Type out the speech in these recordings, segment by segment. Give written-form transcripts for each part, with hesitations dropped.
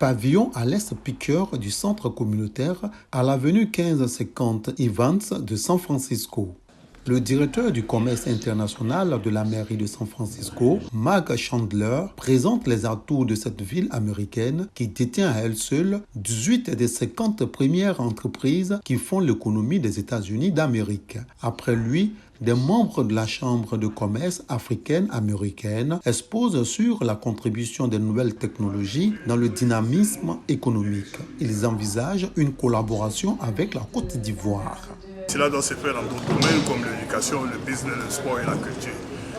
pavillon à l'Est Piqueur du centre communautaire à l'avenue 1550 Evans de San Francisco. Le directeur du commerce international de la mairie de San Francisco, Mark Chandler, présente les atouts de cette ville américaine qui détient à elle seule 18 des 50 premières entreprises qui font l'économie des États-Unis d'Amérique. Après lui, des membres de la Chambre de commerce africaine-américaine exposent sur la contribution des nouvelles technologies dans le dynamisme économique. Ils envisagent une collaboration avec la Côte d'Ivoire. Cela doit se faire dans d'autres domaines comme l'éducation, le business, le sport et la culture.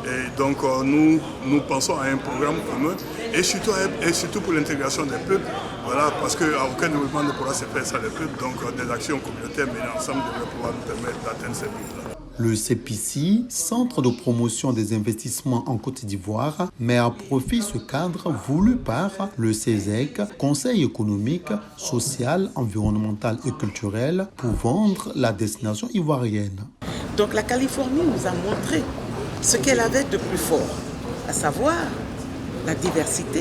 Et donc nous pensons à un programme commun et surtout pour l'intégration des peuples. Voilà, parce qu'à aucun développement ne pourra se faire sans les peuples. Donc des actions communautaires menées ensemble devraient pouvoir nous permettre d'atteindre ces buts-là. Le CPC, Centre de promotion des investissements en Côte d'Ivoire, met à profit ce cadre voulu par le CESEC, Conseil économique, social, environnemental et culturel, pour vendre la destination ivoirienne. Donc la Californie nous a montré ce qu'elle avait de plus fort, à savoir la diversité,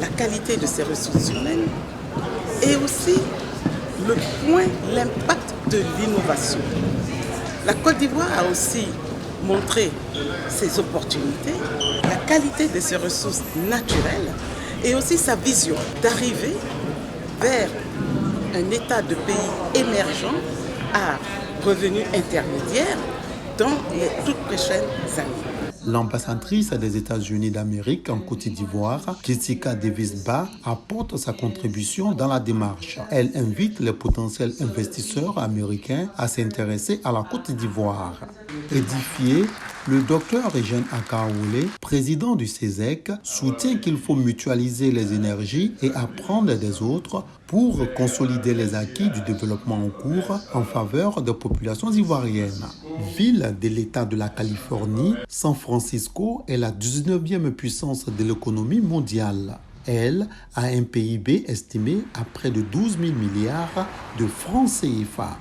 la qualité de ses ressources humaines et aussi l'impact de l'innovation. La Côte d'Ivoire a aussi montré ses opportunités, la qualité de ses ressources naturelles et aussi sa vision d'arriver vers un état de pays émergent à revenus intermédiaires dans les toutes prochaines années. L'ambassadrice des États-Unis d'Amérique en Côte d'Ivoire, Jessica Davis-Ba, apporte sa contribution dans la démarche. Elle invite les potentiels investisseurs américains à s'intéresser à la Côte d'Ivoire. Édifié, le docteur Eugène Akaoulé, président du CESEC, soutient qu'il faut mutualiser les énergies et apprendre des autres pour consolider les acquis du développement en cours en faveur des populations ivoiriennes. Ville de l'État de la Californie, San Francisco est la 19e puissance de l'économie mondiale. Elle a un PIB estimé à près de 12 000 milliards de francs CFA.